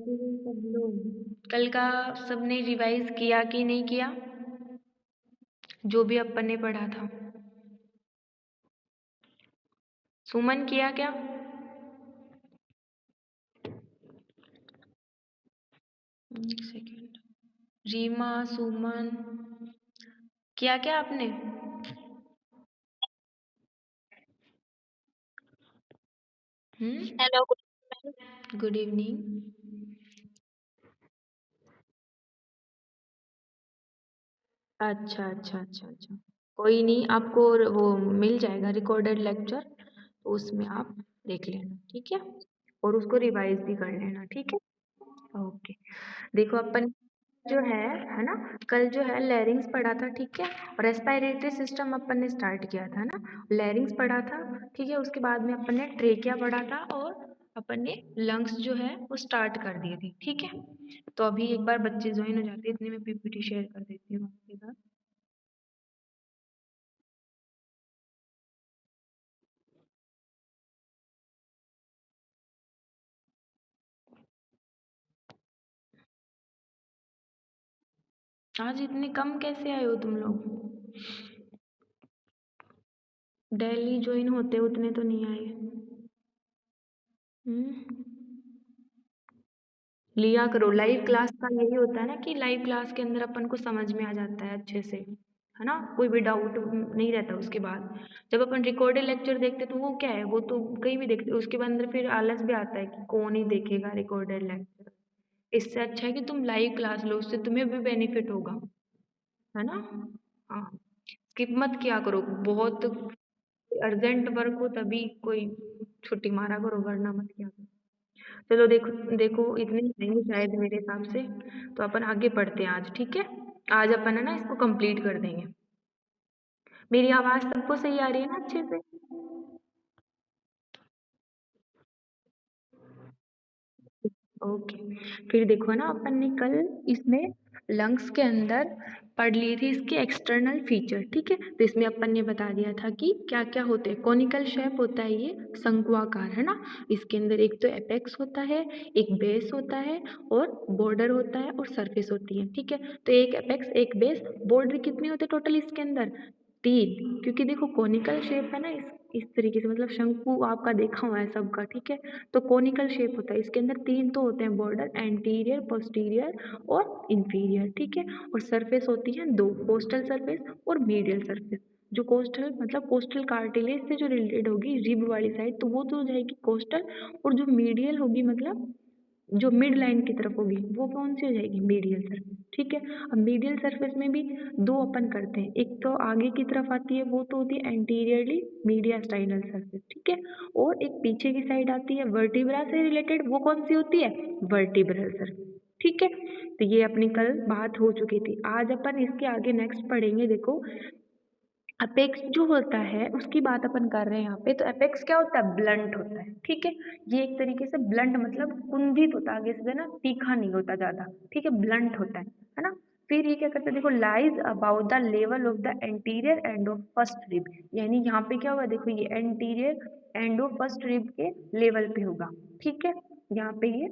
सब लोग कल का सबने रिवाइज किया कि नहीं किया, जो भी अपन ने पढ़ा था? सुमन किया क्या? एक सेकेंड। रीमा, सुमन, किया क्या आपने? हेलो। Good evening. अच्छा अच्छा अच्छा अच्छा, कोई नहीं, आपको वो मिल जाएगा रिकॉर्डेड लेक्चर, तो उसमें आप देख लेना, ठीक है, और उसको रिवाइज भी कर लेना, ठीक है। ओके, देखो अपन जो है ना, कल जो है लैरिंग्स पढ़ा था, ठीक है, और रेस्पिरेटरी सिस्टम अपन ने स्टार्ट किया था ना, लैरिंग्स पढ़ा था, ठीक है, उसके बाद में अपन ने ट्रेकिया पढ़ा था, और अपन ने लंग्स जो है वो स्टार्ट कर दिए थे, ठीक है। तो अभी एक बार बच्चे ज्वाइन हो जाते हैं, इतने में पीपीटी शेयर कर देती हूँ आपके साथ। आज इतने कम कैसे आए हो तुम लोग? डेली ज्वाइन होते उतने तो नहीं आए। हम्म, लिया करो, लाइव क्लास का यही होता है ना कि लाइव क्लास के अंदर अपन को समझ में आ जाता है अच्छे से, है ना, कोई भी डाउट नहीं रहता उसके बाद। जब अपन रिकॉर्डेड लेक्चर देखते तो वो क्या है, वो तो कहीं भी देखते, उसके बाद अंदर फिर आलस भी आता है कि कौन ही देखेगा रिकॉर्डेड लेक्चर। इससे अच्छा है कि तुम लाइव क्लास लो, उससे तुम्हें भी बेनिफिट होगा, है ना। हाँ, स्किप मत किया करो, बहुत अर्जेंट वर्क हो तभी कोई छुट्टी मारा करो, वरना मत किया करो। चलो देखो देखो, इतनी ही रहेंगे शायद मेरे हिसाब से, तो अपन आगे बढ़ते हैं आज, ठीक है। आज अपन है ना इसको कंप्लीट कर देंगे। मेरी आवाज सबको सही आ रही है ना अच्छे से? ओके, फिर देखो ना, अपन ने कल इसमें लंग्स के अंदर पढ़ लिए थे इसके एक्सटर्नल फीचर, ठीक है, तो इसमें अपन ने बता दिया था कि क्या क्या होते हैं। कॉनिकल शेप होता है ये, शंकुआकार, है ना, इसके अंदर एक तो एपेक्स होता है, एक बेस होता है, और बॉर्डर होता है, और सरफेस होती है, ठीक है। तो एक एपेक्स, एक बेस, बॉर्डर कितने होते हैं टोटल इसके अंदर? 3, क्योंकि देखो कॉनिकल शेप है ना, इस तरीके से, मतलब शंकु आपका देखा हुआ है सबका, ठीक है। तो कॉनिकल शेप होता है, इसके अंदर 3 तो होते हैं, बॉर्डर, एंटीरियर, पोस्टीरियर और इंफीरियर, ठीक है। और सरफेस होती है 2, कोस्टल सरफेस और मीडियल सरफेस। जो कोस्टल मतलब कोस्टल कार्टिलेज से जो रिलेटेड होगी रिब वाली साइड, तो वो तो हो जाएगी कोस्टल, और जो मीडियल होगी मतलब जो मिड लाइन की तरफ होगी वो कौन सी हो जाएगी? मीडियल सरफेस, ठीक है। अब मीडियल सरफेस में भी 2 अपन करते हैं, एक तो आगे की तरफ आती है, वो तो होती है एंटीरियरली मीडियास्टाइनल सरफेस, ठीक है, और एक पीछे की साइड आती है वर्टिब्रा से रिलेटेड, वो कौन सी होती है? वर्टिब्रल सरफेस, ठीक है। तो ये अपनी कल बात हो चुकी थी, आज अपन इसके आगे नेक्स्ट पढ़ेंगे। देखो अपेक्स जो होता है उसकी बात अपन कर रहे हैं यहाँ पे, तो अपेक्स क्या होता है? ब्लंट होता है, ठीक है। ये एक तरीके से ब्लंट मतलब कुंदित होता है, आगे से ना तीखा नहीं होता ज्यादा, ठीक है, ब्लंट होता है ना। फिर ये क्या करता है, देखो lies about the level of the anterior end of first rib, यानी यहाँ पे क्या होगा, देखो ये anterior end of first rib के लेवल पे होगा, ठीक है। यहाँ पे ये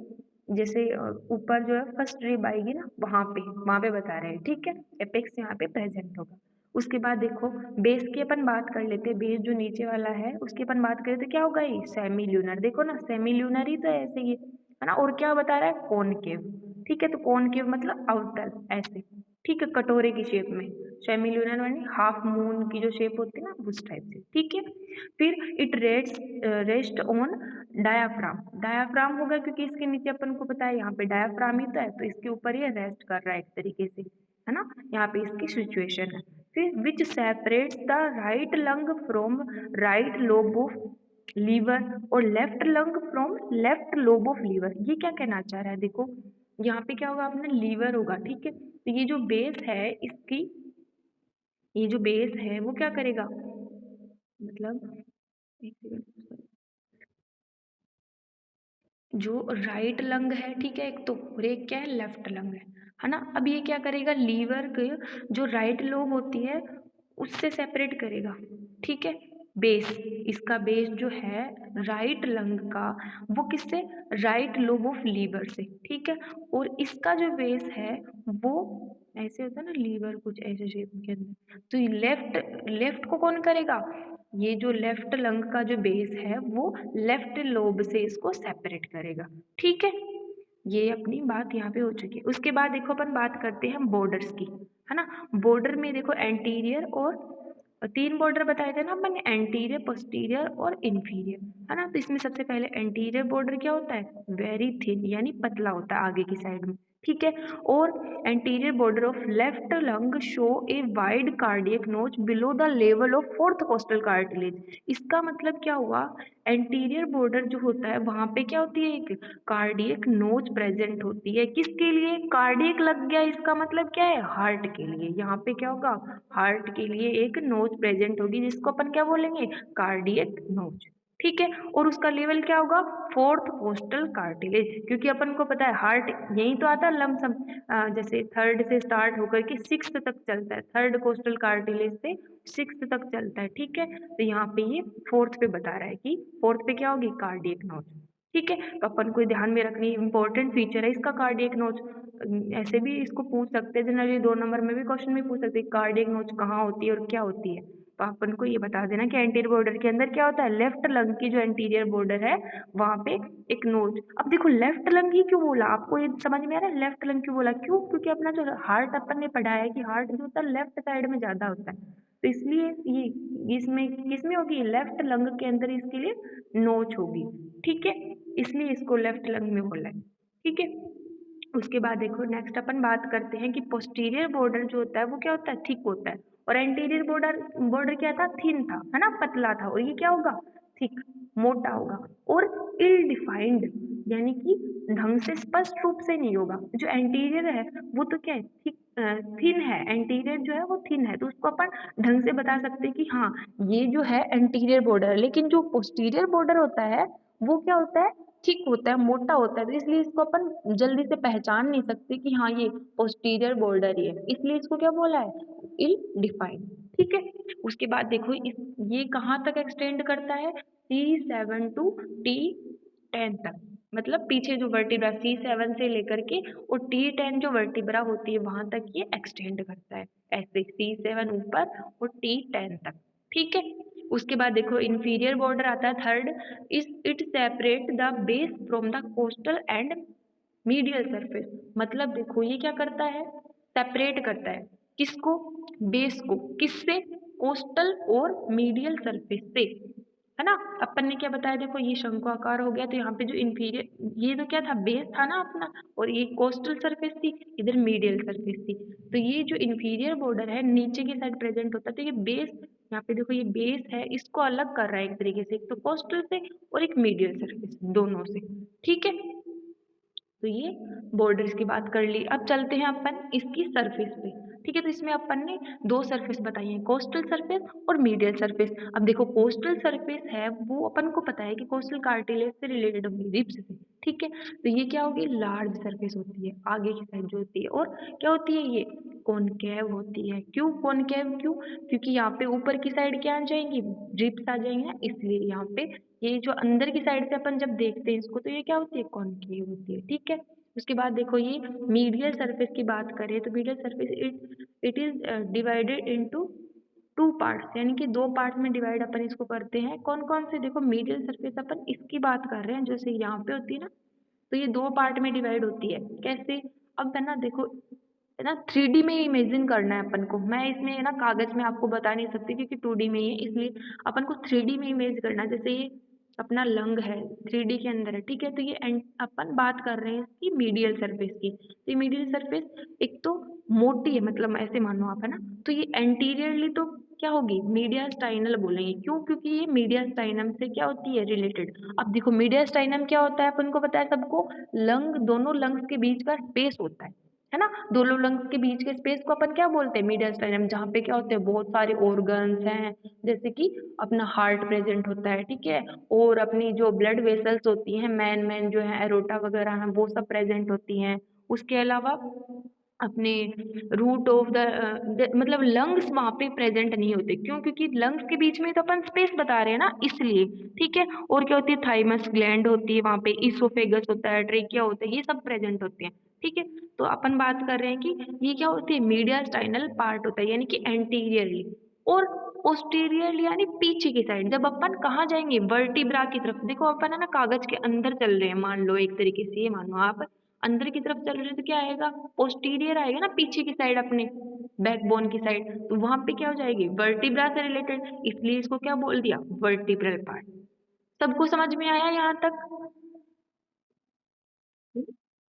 जैसे ऊपर जो है फर्स्ट रिब आएगी ना, वहां पे बता रहे हैं, ठीक है। एपेक्स यहाँ पे प्रेजेंट होगा। उसके बाद देखो बेस की अपन बात कर लेते हैं, बेस जो नीचे वाला है उसकी अपन बात करें तो क्या होगा? ये सेमी ल्यूनर, देखो ना सेमी ल्यूनर ही तो है, ऐसे ही है ना। और क्या बता रहा है? कॉनकेव, ठीक है, तो कॉनकेव मतलब अवतल ऐसे, ठीक है, कटोरे की शेप में। सेमी ल्यूनर यानी हाफ मून की जो शेप होती है ना, उस टाइप से, ठीक है। फिर it rest on diaphragm, diaphragm होगा क्योंकि इसके नीचे अपन को पता है यहाँ पे डायाफ्राम ही तो है, तो इसके ऊपर ये रेस्ट कर रहा है एक तरीके से, है ना, यहाँ पे इसकी सिचुएशन है। फिर which separates the right lung from right lobe of liver और left lung from left lobe of liver, ये क्या कहना चाह रहा है? देखो यहाँ पे क्या होगा, अपना लीवर होगा, ठीक है, तो ये जो बेस है इसकी, ये जो बेस है वो क्या करेगा, मतलब एक सेकंड, जो राइट लंग है, ठीक है, एक तो, और एक क्या है? लेफ्ट लंग है ना। अब ये क्या करेगा, लीवर के जो राइट लोब होती है उससे सेपरेट करेगा, ठीक है, बेस, इसका बेस जो है राइट लंग का, वो किससे, राइट लोब ऑफ लीवर से, ठीक है। और इसका जो बेस है वो ऐसे होता है ना, लीवर कुछ ऐसे शेप के अंदर, तो ये लेफ्ट लेफ्ट को कौन करेगा, ये जो लेफ्ट लंग का जो बेस है वो लेफ्ट लोब से इसको सेपरेट करेगा, ठीक है। ये अपनी बात यहाँ पे हो चुकी है। उसके बाद देखो अपन बात करते हैं बॉर्डर्स की, है ना। बॉर्डर में देखो एंटीरियर और तीन बॉर्डर बताए थे ना अपन ने, एंटीरियर, पोस्टीरियर और इंफीरियर, है ना। तो इसमें सबसे पहले एंटीरियर बॉर्डर क्या होता है, वेरी थिन यानी पतला होता है आगे की साइड में, ठीक है। और anterior border of left lung show a wide cardiac notch below the level of fourth costal cartilage. इसका मतलब क्या हुआ, एंटीरियर बॉर्डर जो होता है वहां पे क्या होती है, एक कार्डियक नोच प्रेजेंट होती है, किसके लिए, कार्डियक लग गया, इसका मतलब क्या है, हार्ट के लिए। यहाँ पे क्या होगा, हार्ट के लिए एक नोच प्रेजेंट होगी जिसको अपन क्या बोलेंगे, कार्डियक नोच, ठीक है। और उसका लेवल क्या होगा, फोर्थ कोस्टल कार्टिलेज, क्योंकि अपन को पता है हार्ट यही तो आता है लमसम, जैसे थर्ड से स्टार्ट होकर के सिक्स्थ तक चलता है, थर्ड कोस्टल कार्टिलेज से सिक्स्थ तक चलता है, ठीक है। तो यहाँ पे ये फोर्थ पे बता रहा है कि फोर्थ पे क्या होगी, कार्डियक नोच, ठीक है। तो अपन को ध्यान में रखनी इंपॉर्टेंट फीचर है इसका कार्डियक नोच। ऐसे भी इसको पूछ सकते हैं जनरली, 2 नंबर में भी क्वेश्चन में पूछ सकते हैं कार्डियक नोच कहाँ होती है और क्या होती है। तो अपन को ये बता देना कि एंटीरियर बॉर्डर के अंदर क्या होता है, लेफ्ट लंग की जो एंटीरियर बॉर्डर है वहां पे एक नोच। अब देखो लेफ्ट लंग ही क्यों बोला, आपको ये समझ में आ रहा है लेफ्ट लंग क्यों बोला, क्यों, क्योंकि अपना जो हार्ट अपन ने पढ़ा है कि हार्ट जो होता है लेफ्ट साइड में ज्यादा होता है, तो इसलिए ये इसमें किसमें होगी, लेफ्ट लंग के अंदर इसके लिए नोच होगी, ठीक है। इसलिए इसको लेफ्ट लंग में बोला है, ठीक है। उसके बाद देखो नेक्स्ट अपन बात करते हैं कि पोस्टीरियर बॉर्डर जो होता है वो क्या होता है, थिक होता है, और एंटीरियर बॉर्डर बॉर्डर क्या था, थिन था, है ना, पतला था, और ये क्या होगा, थिक, मोटा होगा। और इल डिफाइंड यानी कि ढंग से स्पष्ट रूप से नहीं होगा। जो एंटीरियर है वो तो क्या है, थिक, थिन है, एंटीरियर जो है वो थिन है, तो उसको अपन ढंग से बता सकते हैं कि हाँ ये जो है एंटीरियर बॉर्डर है। लेकिन जो पोस्टीरियर बॉर्डर होता है वो क्या होता है, थिक होता है, मोटा होता है, तो इसलिए इसको अपन जल्दी से पहचान नहीं सकते कि हाँ ये पोस्टीरियर बॉर्डर ही है, इसलिए इसको क्या बोला है, इल डिफाइंड, ठीक है। उसके बाद देखो ये कहाँ तक एक्सटेंड करता है, C7 टू T10 तक, मतलब पीछे जो वर्टिब्रा C7 से लेकर के और T10 जो वर्टिब्रा होती है वहां तक ये एक्सटेंड करता है, ऐसे C7 ऊपर और T10 तक, ठीक है। उसके बाद देखो इंफीरियर बॉर्डर आता है थर्ड, इस it separate the base from the coastal and medial surface. मतलब देखो ये क्या करता है, सेपरेट करता है, किसको, बेस को, किससे, कोस्टल और मीडियल सरफेस से, है ना। अपन ने क्या बताया, देखो ये शंकु आकार हो गया, तो यहाँ पे जो इंफीरियर, ये तो क्या था, बेस था ना अपना, और ये कोस्टल सरफेस थी, इधर मीडियल सरफेस थी। तो ये जो इंफीरियर बॉर्डर है नीचे की साइड प्रेजेंट होता है, तो ये बेस, यहाँ पे देखो ये बेस है, इसको अलग कर रहा है एक तरीके से, एक तो कोस्टल से और एक मीडियल सरफेस, दोनों से, ठीक है। तो ये बॉर्डर्स की बात कर ली। अब चलते हैं अपन इसकी सरफेस पे, ठीक है। तो इसमें अपन ने 2 सरफेस बताई हैं, कोस्टल सरफेस और मीडियल सरफेस। अब देखो कोस्टल सरफेस है वो अपन को पता है कि कोस्टल कार्टिलेज से रिलेटेड होगी, रिब्स से, ठीक है। तो ये क्या होगी, लार्ज सरफेस होती है, आगे की साइड जो होती है, और क्या होती है, ये कॉनकेव होती है। क्यों कॉनकेव, क्यों, क्योंकि यहाँ पे ऊपर की साइड क्या आ जाएंगी, रिब्स आ जाएंगे ना, इसलिए यहाँ पे ये जो अंदर की साइड से अपन जब देखते हैं इसको, तो ये क्या होती है, कॉनकेव होती है, ठीक है। उसके बाद देखो ये मीडियल सरफेस की बात करें तो medial surface it is divided into 2 parts, यानी कि 2 पार्ट में डिवाइड अपन इसको करते हैं। कौन कौन से, देखो मीडियल सरफेस अपन इसकी बात कर रहे हैं जैसे यहाँ पे होती है ना, तो ये 2 पार्ट में डिवाइड होती है, कैसे, अब है ना देखो, है ना 3D में इमेजिन करना है अपन को, मैं इसमें है ना कागज में आपको बता नहीं सकती क्योंकि 2D में ही है, इसलिए अपन को 3D में इमेज करना है। जैसे ये अपना लंग है 3D के अंदर है, ठीक है। तो ये अपन बात कर रहे हैं इसकी मीडियल सरफेस की, तो ये मीडियल सरफेस एक तो मोटी है, मतलब ऐसे मानो आप, है ना। तो ये एंटीरियरली तो क्या होगी, मीडिया स्टाइनल बोलेंगे, क्यों, क्योंकि ये मीडिया स्टाइनम से क्या होती है, रिलेटेड। अब देखो मीडिया स्टाइनम क्या होता है, अपन को पता है सबको, लंग, दोनों लंग्स के बीच का स्पेस होता है ना। दोनों लंग्स के बीच के स्पेस को अपन क्या बोलते हैं, मीडियस्टाइनम, जहाँ पे क्या होते हैं, बहुत सारे ऑर्गन्स हैं, जैसे कि अपना हार्ट प्रेजेंट होता है, ठीक है। और अपनी जो ब्लड वेसल्स होती हैं, मैन मैन जो है एरोटा वगैरह हैं, वो सब प्रेजेंट होती हैं। उसके अलावा अपने रूट ऑफ द मतलब लंग्स वहाँ पे प्रेजेंट नहीं होते। क्यों? क्योंकि लंग्स के बीच में तो अपन स्पेस बता रहे हैं ना, इसलिए। ठीक है। और क्या होती है? थाइमस ग्लैंड होती है वहाँ पे, इसोफेगस होता है, ट्रेकिया होता है, ये सब प्रेजेंट होते हैं। ठीक है। तो अपन बात कर रहे हैं कि ये क्या होती है? मीडियास्टाइनल पार्ट होता है, यानी कि एंटीरियरली। और पोस्टीरियरली यानी पीछे की साइड। जब अपन कहाँ जाएंगे? वर्टिब्रा की तरफ। देखो अपन है ना कागज के अंदर चल रहे हैं, मान लो एक तरीके से, ये मानो आप अंदर की तरफ चल रहे हैं तो क्या आएगा? पोस्टीरियर आएगा ना, पीछे की साइड अपने बैकबोन की साइड। तो वहां पे क्या हो जाएगी? वर्टिब्रा से रिलेटेड, इसलिए इसको क्या बोल दिया? Vertebral part. सबको समझ में आया यहाँ तक?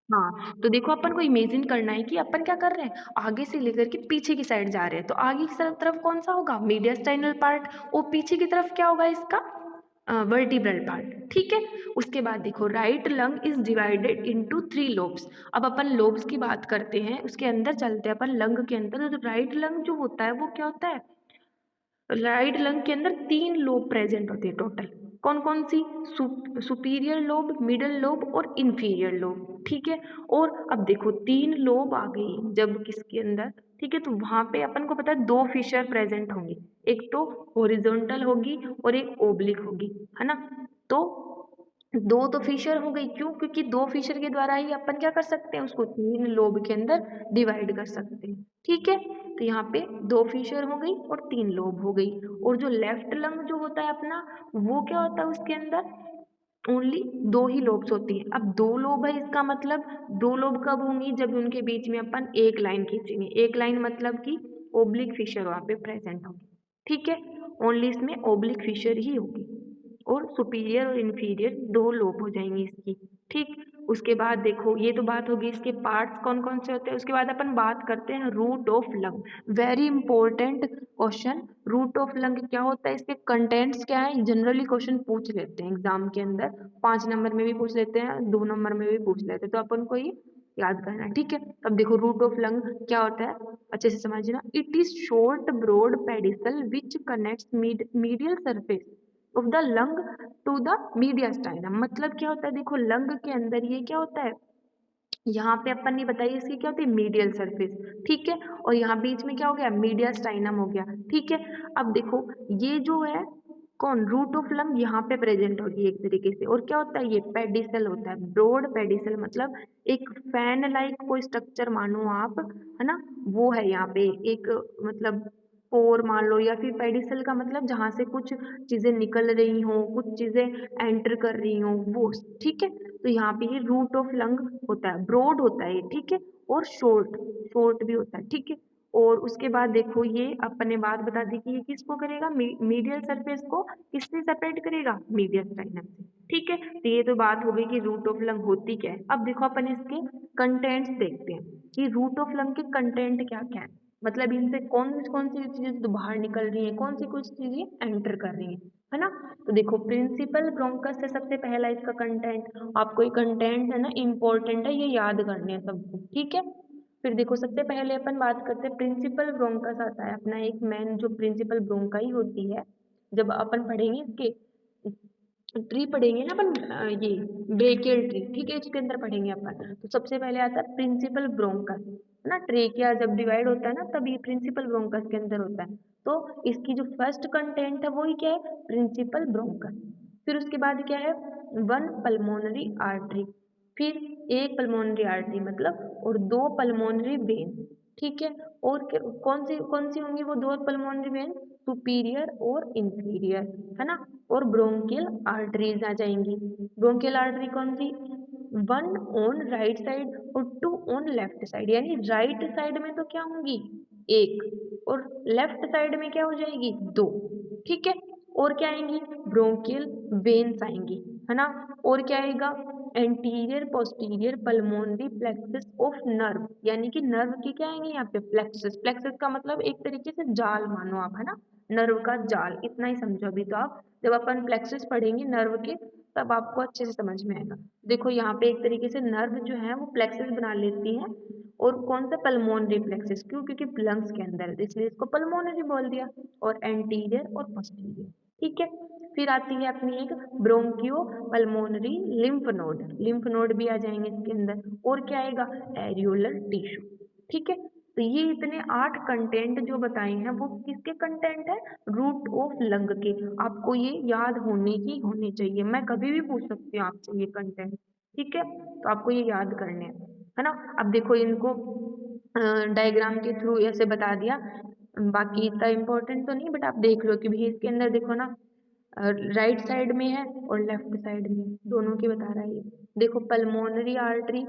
हाँ, तो देखो अपन को इमेजिन करना है कि अपन क्या कर रहे हैं, आगे से लेकर के पीछे की साइड जा रहे हैं। तो आगे की तरफ कौन सा होगा? मीडियस्टाइनल पार्ट। और पीछे की तरफ क्या होगा इसका? Vertebral part. ठीक है। उसके बाद देखो, right lung is divided into 3 lobes. अब अपन लोब्स की बात करते हैं, उसके अंदर चलते हैं अपन लंग के अंदर। तो राइट लंग जो होता है वो क्या होता है? राइट लंग के अंदर 3 लोब प्रेजेंट होते हैं टोटल। कौन कौन सी? सुपीरियर लोब, मिडल लोब और इंफीरियर लोब। ठीक है। और अब देखो 3 लोब आ गई जब किसके अंदर, ठीक है, तो वहां पे अपन को पता है 2 फिशर प्रेजेंट होंगी। एक तो हॉरिजॉन्टल होगी और एक ओब्लिक होगी, है ना। तो दो तो फिशर हो गई। क्यों? क्योंकि 2 फिशर के द्वारा ही अपन क्या कर सकते हैं? उसको 3 लोब के अंदर डिवाइड कर सकते हैं। ठीक है। तो यहाँ पे 2 फिशर हो गई और 3 लोब हो गई। और जो लेफ्ट लंग जो होता है अपना, वो क्या होता है उसके अंदर? ओनली 2 ही लोब्स होती है। अब 2 लोब है, इसका मतलब 2 लोब कब होंगी? जब उनके बीच में अपन एक लाइन खींचेंगे। एक लाइन मतलब कि ओब्लिक फिशर वहां पे प्रेजेंट होगी। ठीक है। ओनली इसमें ओब्लिक फिशर ही होगी। और सुपीरियर और इन्फीरियर 2 लोब हो जाएंगी इसकी। ठीक। उसके बाद देखो, ये तो बात होगी इसके पार्ट्स कौन कौन से होते हैं। उसके बाद अपन बात करते हैं root of lung. Very important question. Root of lung क्या होता है? इसके कंटेंट्स क्या है? जनरली क्वेश्चन पूछ लेते हैं एग्जाम के अंदर, 5 नंबर में भी पूछ लेते हैं, 2 नंबर में भी पूछ लेते हैं। तो अपन को ये याद करना है। ठीक है। अब देखो रूट ऑफ लंग क्या होता है, अच्छे से समझना। It is short broad pedicle which connects medial surface of the lung to the mediastinum. मतलब क्या होता है? देखो लंग के अंदर ये क्या होता है, यहाँ पे अपन ने बताई इसकी क्या होती है? Medial surface. ठीक है। और यहाँ बीच में क्या हो गया? मीडियास्टाइनम हो गया। ठीक है। अब देखो ये जो है कौन, रूट ऑफ लंग यहाँ पे प्रेजेंट होगी एक तरीके से। और क्या होता है? ये पेडिसल होता है, ब्रॉड पेडिसल, मतलब एक फैन लाइक कोई स्ट्रक्चर मानो आप, है ना। वो है यहाँ पे एक, मतलब पोर मान लो, या फिर पेडिसल का मतलब जहाँ से कुछ चीजें निकल रही हो, कुछ चीजें एंटर कर रही हो, वो। ठीक है। तो यहाँ पे ये रूट ऑफ लंग होता है, ब्रॉड होता है ये। ठीक है। और शॉर्ट, शॉर्ट भी होता है। ठीक है। और उसके बाद देखो ये अपने बात बता दी कि ये किसको करेगा? मीडियल सरफेस को किससे सेपरेट करेगा? मीडियल स्टाइनम से। ठीक है। तो ये तो बात हो गई कि रूट ऑफ लंग होती क्या है। अब देखो अपन इसके कंटेंट्स देखते हैं कि रूट ऑफ लंग के कंटेंट क्या क्या है। मतलब इनसे कौन कौन सी चीजें तो बाहर निकल रही है, कौन सी कुछ चीजें एंटर कर रही है ना। तो देखो प्रिंसिपल ब्रोंकस से सबसे पहला इसका कंटेंट, आपको ये कंटेंट है ना इम्पोर्टेंट है, ये याद करने हैं सबको। ठीक है। फिर देखो सबसे पहले अपन बात करते हैं प्रिंसिपल ब्रोंकस आता है अपना एक मेन, जो प्रिंसिपल ब्रोंकाई होती है। जब अपन पढ़ेंगे इसके ट्री पढ़ेंगे ना अपन, ये ब्रेकियल ट्री। ठीक है। इसके अंदर पढ़ेंगे अपन। तो सबसे पहले आता है प्रिंसिपल ब्रोंकस, है ना। ट्रेकिया जब डिवाइड होता है ना, तब ये प्रिंसिपल ब्रोंकस के अंदर होता है। तो इसकी जो फर्स्ट कंटेंट है वही क्या है? Principal bronchus. फिर उसके बाद क्या है? One pulmonary artery. फिर एक पल्मोनरी आर्टरी मतलब, और 2 पल्मोनरी वेन। ठीक है। और कौन सी होंगी वो 2 पल्मोनरी वेन? सुपीरियर और इंफीरियर, है ना। और ब्रोंकियल आर्टरीज आ जाएंगी। ब्रोंकियल आर्टरी कौन सी? 1 ऑन राइट साइड और 2 ऑन लेफ्ट साइड। यानी राइट साइड में तो क्या होंगी? 1, और लेफ्ट साइड में क्या हो जाएगी? 2। ठीक है। और क्या आएंगी? ब्रोंकियल वेन्स आएंगी, है ना। और क्या आएगा? Anterior posterior pulmonary plexus of nerve. यानी कि नर्व की क्या आएंगे यहाँ पे? प्लेक्सस। प्लेक्सस का मतलब एक तरीके से जाल मानो आप, है ना। नर्व का जाल, इतना ही समझो अभी तो आप। जब अपन प्लेक्सस पढ़ेंगे नर्व के, तब आपको अच्छे से समझ में आएगा। देखो यहाँ पे एक तरीके से नर्व जो है वो प्लेक्सस बना लेती है। और कौन सा? Pulmonary plexus. क्यों? क्योंकि लंग्स के अंदर है, इसलिए इसको पल्मोनरी बोल दिया। और एंटीरियर और पोस्टीरियर। ठीक है। फिर आती है अपनी एक bronchopulmonary lymph node. Lymph node भी आ जाएंगे इसके अंदर। और क्या आएगा? Areolar tissue. ठीक है। तो ये इतने 8 कंटेंट जो बताए हैं वो किसके कंटेंट है, रूट ऑफ लंग के। आपको ये याद होने ही होने चाहिए, मैं कभी भी पूछ सकती हूँ आपसे ये कंटेंट, ठीक है। तो आपको ये याद करने हैं, है ना। अब देखो इनको डायग्राम के थ्रू ऐसे बता दिया, बाकी इतना इम्पोर्टेंट तो नहीं, बट आप देख लो कि भाई इसके अंदर देखो ना, राइट साइड में है और लेफ्ट साइड में, दोनों की बता रहा है ये। देखो पल्मोनरी आर्टरी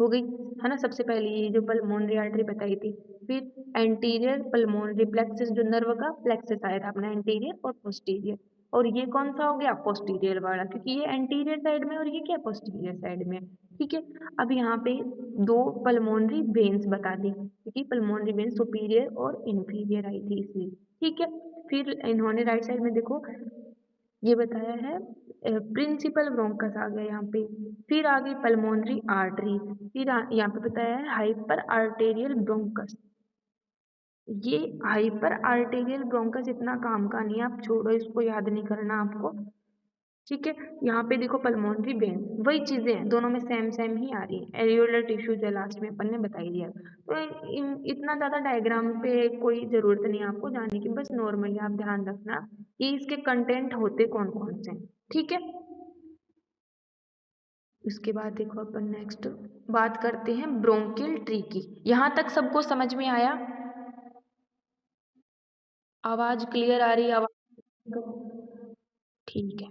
हो गई, है ना, सबसे पहले ये जो पल्मोनरी आर्टरी बताई थी। फिर एंटीरियर पल्मोनरी प्लेक्सस, जो नर्व का प्लेक्सस आया था अपना, एंटीरियर और पोस्टीरियर। और ये कौन सा हो गया, पोस्टीरियर वाला, क्योंकि ये एंटीरियर साइड में और ये क्या पोस्टीरियर साइड में, ठीक है। अब यहाँ पे दो पल्मोनरी वेन्स बता दी, क्योंकि पल्मोनरी वेन सुपीरियर और इन्फीरियर आई थी इसलिए, ठीक है। फिर इन्होंने राइट साइड में देखो ये बताया है प्रिंसिपल ब्रोंकस आ गया यहाँ पे। फिर आ गई पल्मोनरी आर्टरी, फिर यहाँ पे बताया है हाइपर आर्टेरियल ब्रोंकस। ये हाइपर आर्टेरियल ब्रोंकस इतना काम का नहीं है, आप छोड़ो इसको, याद नहीं करना आपको, ठीक है। यहाँ पे देखो पल्मोनरी वेन, वही चीजें हैं, दोनों में सेम सेम ही आ रही है। एरियोलर टिश्यू जो लास्ट में अपन ने बताई दिया, तो इतना ज्यादा डायग्राम पे कोई जरूरत नहीं है आपको जाने की, बस नॉर्मली आप ध्यान रखना कि इसके कंटेंट होते कौन कौन से, ठीक है। उसके बाद देखो अपन नेक्स्ट बात करते हैं ब्रोंकियल ट्री की। यहाँ तक सबको समझ में आया, आवाज क्लियर आ रही है, आवाज ठीक है,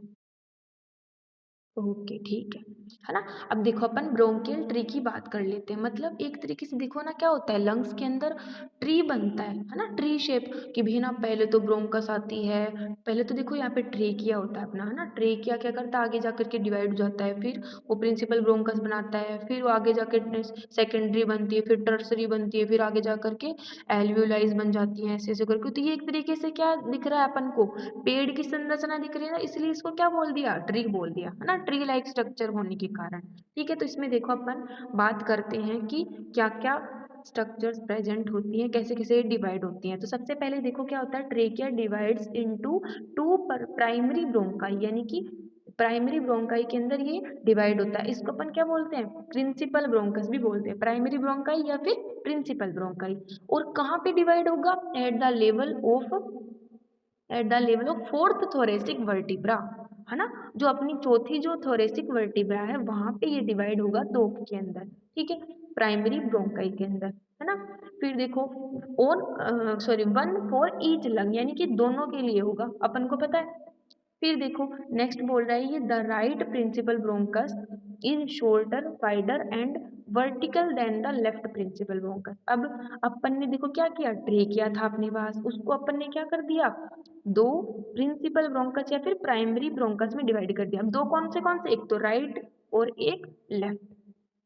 ओके ठीक है ना। अब देखो अपन ब्रोंकियल ट्री की बात कर लेते हैं, मतलब एक तरीके से देखो ना क्या होता है, लंग्स के अंदर ट्री बनता है ना, ट्री शेप कि भी ना, पहले तो ब्रोंकस आती है, पहले तो देखो यहाँ पे ट्रेकिया होता है अपना, है ना। ट्रेकिया क्या करता है, आगे जाकर के डिवाइड हो जाता है, फिर वो प्रिंसिपल ब्रोंकस बनाता है, फिर वो आगे जाकर सेकेंडरी बनती है, फिर टर्सरी बनती है, फिर आगे जाकर के एल्वियोलाइज बन जाती है, ऐसे ऐसे करके। तो ये एक तरीके से क्या दिख रहा है अपन को, पेड़ की संरचना दिख रही है ना, इसलिए इसको क्या बोल दिया, ट्री बोल दिया, है ना, ट्री लाइक स्ट्रक्चर होने के कारण, ठीक है। तो इसमें देखो अपन बात करते हैं कि क्या क्या स्ट्रक्चर्स प्रेजेंट होती हैं, कैसे कैसे डिवाइड होती हैं। तो सबसे पहले देखो क्या होता है, trachea divides into two primary bronchi, यानी कि प्राइमरी ब्रोंकाई के अंदर ये डिवाइड होता है, इसको अपन क्या बोलते हैं, प्रिंसिपल ब्रोंकस भी बोलते हैं, प्राइमरी ब्रोंकाई या फिर प्रिंसिपल ब्रोंकाई। और कहाँ पे डिवाइड होगा, at the level of fourth thoracic vertebra, है ना। जो अपनी चौथी जो थोरेसिक वर्टिब्रा है वहां पे ये डिवाइड होगा तोक के अंदर, ठीक है, प्राइमरी ब्रोंकाई के अंदर, है ना। फिर देखो और sorry, one for each lung, यानी कि दोनों के लिए होगा, अपन को पता है। फिर देखो नेक्स्ट बोल रहा है ये, the right principal bronchus is shorter wider and vertical than the left principal bronchus. अब अपन ने देखो क्या किया, ट्रे किया था अपने पास, उसको अपन ने क्या कर दिया, दो प्रिंसिपल ब्रोंकस या फिर प्राइमरी ब्रोंकस में डिवाइड कर दिया। अब दो कौन से, एक तो राइट और एक लेफ्ट,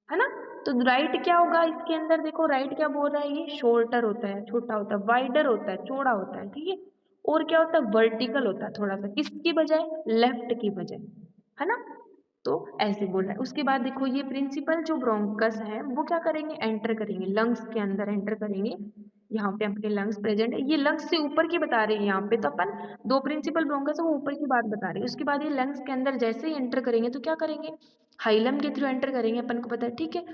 है ना। तो राइट क्या होगा इसके अंदर, देखो राइट क्या बोल रहा है, ये शोल्डर होता है, छोटा होता है, वाइडर होता है, चौड़ा होता है, ठीक है। और क्या होता है, वर्टिकल होता है थोड़ा सा, किसकी बजाय, लेफ्ट की बजाय, है ना। तो ऐसे बोल रहा है। उसके बाद देखो ये प्रिंसिपल जो ब्रोंकस है वो क्या करेंगे, एंटर करेंगे लंग्स के अंदर, एंटर करेंगे। यहाँ पे अपने लंग्स प्रेजेंट है, ये लंग्स से ऊपर की बता रहे हैं यहाँ पे, तो अपन दो प्रिंसिपल ब्रोंकस है वो ऊपर की बात बता रहे हैं। उसके बाद ये लंग्स के अंदर जैसे ही एंटर करेंगे तो क्या करेंगे, हाइलम के थ्रू एंटर करेंगे, अपन को पता है, ठीक है।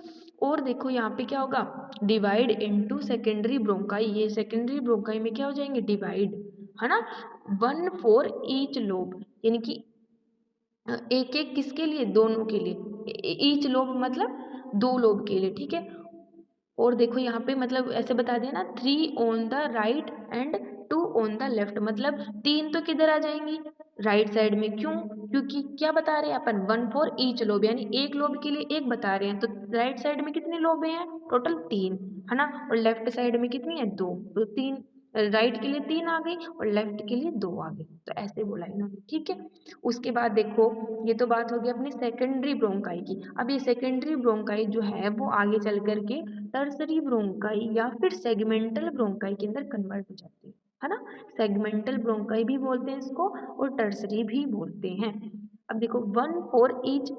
और देखो यहाँ पे क्या होगा, डिवाइड इनटू सेकेंडरी ब्रोंकाई, ये सेकेंडरी ब्रोंकाई में क्या हो जाएंगे, डिवाइड, है ना। वन फॉर ईच लोब, यानी कि एक एक किसके लिए, दोनों के लिए, ईच लोब मतलब दो लोब के लिए, ठीक है। और देखो यहाँ पे मतलब ऐसे बता दिया ना, 3 on the right and 2 on the left, मतलब 3 तो किधर आ जाएंगी, राइट साइड में, क्यों, क्योंकि क्या बता रहे हैं अपन, वन फॉर ईच लोब, यानी एक लोब के लिए एक बता रहे हैं, तो राइट साइड में कितने लोब हैं, टोटल 3, है ना। और लेफ्ट साइड में कितनी है, 2, तो 3, राइट के लिए 3 आ गई और लेफ्ट के लिए 2 आ गई, तो ऐसे बोला इन्होंने, ठीक है। उसके बाद देखो ये तो बात होगी अपनी सेकेंडरी ब्रोंकाई की। अब ये सेकेंडरी ब्रोंकाई जो है वो आगे चल करके टर्सरी ब्रोंकाई या फिर सेगमेंटल ब्रोंकाई के अंदर कन्वर्ट हो जाती है ना। सेगमेंटल ब्रोंकाई भी बोलते हैं इसको और टर्सरी भी बोलते हैं। अब देखो one for each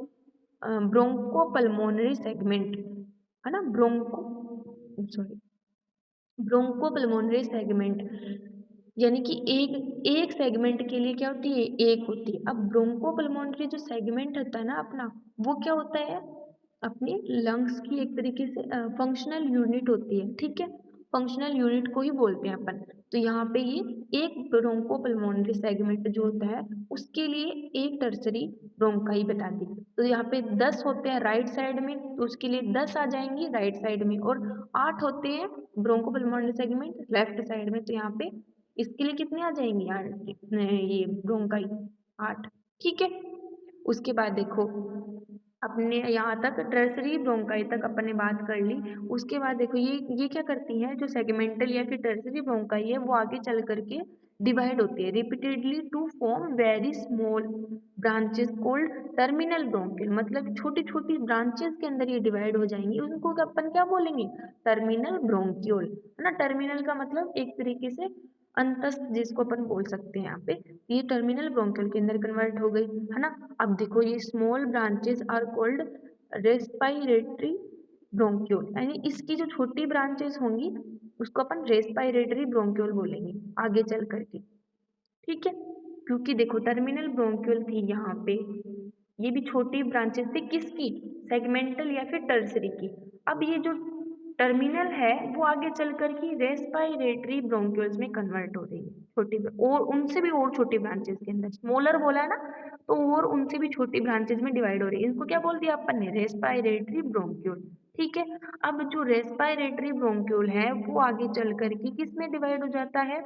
broncho pulmonary segment, है ना, broncho sorry broncho pulmonary segment, यानी कि एक एक सेगमेंट के लिए क्या होती है, एक होती है। अब ब्रोंको पल्मोनरी जो सेगमेंट होता है ना अपना, वो क्या होता है, अपने लंग्स की एक तरीके से फंक्शनल यूनिट होती है, ठीक है? फंक्शनल यूनिट को ही बोलते हैं अपन। तो यहाँ पे ये एक ब्रोंकोपल्मोनरी सेगमेंट जो होता है उसके लिए एक टर्सरी ब्रोंकाई बता दी। तो यहाँ पे 10 होते हैं राइट साइड में, तो उसके लिए 10 आ जाएंगी राइट साइड में, और 8 होते हैं ब्रोंकोपल्मोनरी सेगमेंट लेफ्ट साइड में। तो यहाँ पे इसके लिए कितने आ जाएंगे यार, ये ब्रोंकाई 8, ठीक है? उसके बाद देखो, अपने यहाँ तक टर्सरी ब्रोंकाई तक अपन ने बात कर ली। उसके बाद देखो ये क्या करती है, जो सेगमेंटल या फिर टर्सरी ब्रोंकाई है वो आगे चल करके डिवाइड होती है repeatedly to form very small branches called terminal bronchial. मतलब छोटी छोटी ब्रांचेस के अंदर ये डिवाइड हो जाएंगी, उनको अपन क्या बोलेंगे, टर्मिनल ब्रोंक्यूल, है ना? टर्मिनल का मतलब एक तरीके से अंतस्थ, जिसको अपन बोल सकते हैं यहाँ पे। ये टर्मिनल ब्रोंकियल के अंदर कन्वर्ट हो गई, है ना? अब देखो ये small branches are called respiratory bronchiole, यानी इसकी जो छोटी ब्रांचेस होंगी उसको अपन रेस्पिरेटरी ब्रोंक्यूल बोलेंगे आगे चल करके, ठीक है? क्योंकि देखो टर्मिनल ब्रोंक्यूल थी यहाँ पे, ये भी छोटी ब्रांचेस थी किसकी, सेगमेंटल या फिर टर्सरी की। अब ये जो टर्मिनल है वो आगे चलकर की रेस्पिरेटरी ब्रोंक्यूल्स में कन्वर्ट हो रही है, छोटी और उनसे भी और छोटी ब्रांचेस के अंदर, स्मॉलर बोला है ना, तो और उनसे भी छोटी ब्रांचेस में डिवाइड हो रही है। इनको क्या बोल दिया अपन ने, रेस्पिरेटरी ब्रोंक्यूल, ठीक है? अब जो रेस्पिरेटरी ब्रोंक्यूल है वो आगे चल करके किस में डिवाइड हो जाता है,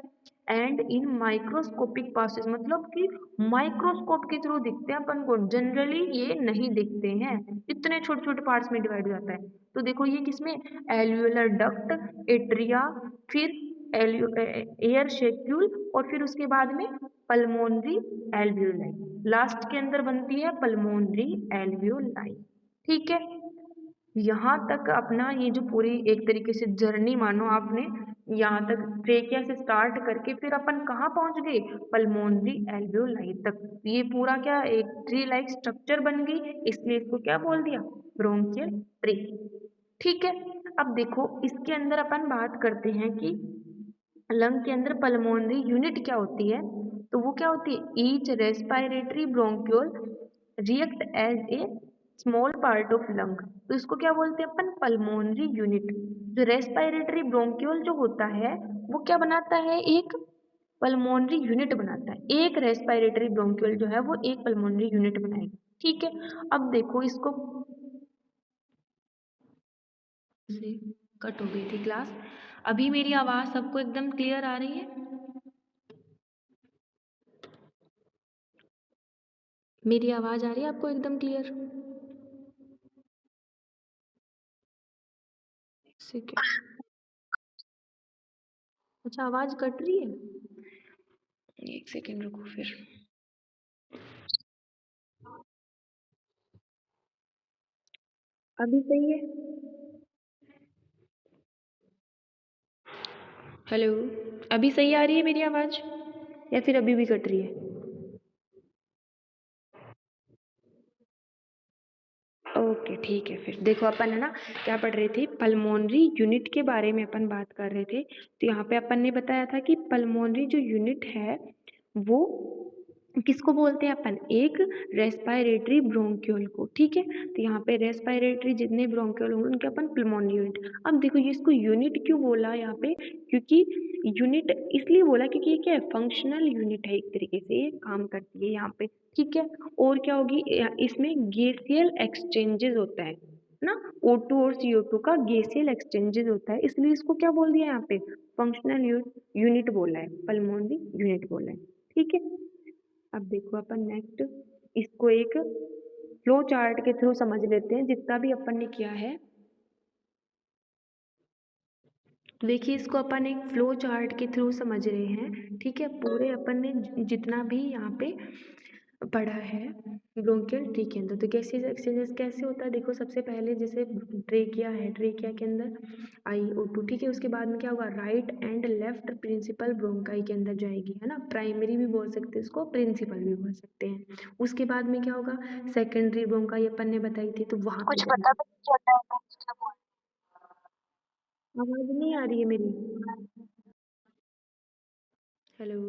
एंड इन माइक्रोस्कोपिक पासेस, मतलब कि माइक्रोस्कोप के थ्रू दिखते हैं अपन को, जनरली ये नहीं दिखते हैं, इतने छोटे छोटे पार्ट्स में डिवाइड हो जाता है। तो देखो ये किसमें, एल्वियोलर डक्ट, एट्रिया, फिर एयर शेक्यूल, और फिर उसके बाद में पल्मोनरी एल्वियोलाई, लास्ट के अंदर बनती है पल्मोनरी एल्वियोलाई, ठीक है? यहाँ तक अपना ये जो पूरी एक तरीके से जर्नी मानो आपने, यहाँ तक ट्रेकिया से स्टार्ट करके फिर अपन कहाँ पहुँच गए, पल्मोनरी एल्वियोलाई तक। ये पूरा क्या एक ट्री लाइक स्ट्रक्चर बन गई, इसलिए इसको क्या बोल दिया, ब्रोंकियल ट्री, ठीक है? अब देखो इसके अंदर अपन बात करते हैं कि लंग के अंदर पल्मोनरी यूनिट क्या होती है। तो वो क्या होती है, each respiratory bronchiole react as a small part of lung. तो इसको क्या बोलते हैं अपन, पल्मोनरी यूनिट। जो रेस्पिरेटरी ब्रोंक्यूल जो होता है वो क्या बनाता है, एक पल्मोनरी यूनिट बनाता है। एक रेस्पिरेटरी ब्रोंक्यूल जो है वो एक पल्मोनरी यूनिट बनाएगा, ठीक है? अब देखो इसको से कट हो गई थी क्लास। अभी मेरी आवाज़ सबको एकदम क्लियर आ रही है? मेरी आवाज़ आ रही है आपको एकदम क्लियर? सेकंड, अच्छा आवाज़ कट रही है? एक सेकंड रुको फिर। अभी सही है? हेलो, अभी सही आ रही है मेरी आवाज़ या फिर अभी भी कट रही है? ओके ठीक है, फिर देखो अपन है ना क्या पढ़ रहे थे, पल्मोनरी यूनिट के बारे में अपन बात कर रहे थे। तो यहाँ पे अपन ने बताया था कि पल्मोनरी जो यूनिट है वो किसको बोलते हैं अपन, एक रेस्पिरेटरी ब्रोंक्यूल को, ठीक है? तो यहाँ पे रेस्पिरेटरी जितने ब्रोंक्यूल होंगे उनके अपन पल्मोनरी यूनिट। अब देखो ये इसको यूनिट क्यों बोला यहाँ पे, क्योंकि यूनिट इसलिए बोला क्योंकि ये क्या है, फंक्शनल यूनिट है, एक तरीके से ये काम करती है यहाँ पे, ठीक है? और क्या होगी, इसमें गैसियल एक्सचेंजेस होता है ना, O2 और CO2 का गैसियल एक्सचेंजेस होता है, इसलिए इसको क्या बोल दिया यहाँ पे, फंक्शनल यूनिट बोला है, पल्मोनरी यूनिट बोला है, ठीक है? अब देखो अपन नेक्स्ट इसको एक फ्लो चार्ट के थ्रू समझ लेते हैं जितना भी अपन ने किया है। तो देखिए इसको अपन एक फ्लो चार्ट के थ्रू समझ रहे हैं, ठीक है? पूरे अपन ने जितना भी यहाँ पे पढ़ा है ब्रोंकियल ट्री के अंदर। तो गैसेस एक्सचेंजेस कैसे होता है, देखो सबसे पहले जैसे ट्रेकिया है, ट्रेकिया के अंदर IO2, ठीक है? उसके बाद में क्या होगा, right and left principal bronchi के अंदर जाएगी, है ना? प्राइमरी भी बोल सकते हैं इसको, प्रिंसिपल भी बोल सकते हैं। उसके बाद में क्या होगा, सेकेंडरी ब्रोंकाई अपन ने बताई थी, तो वहाँ कुछ पता भी नहीं चलता है। आवाज नहीं आ रही है मेरी? हेलो।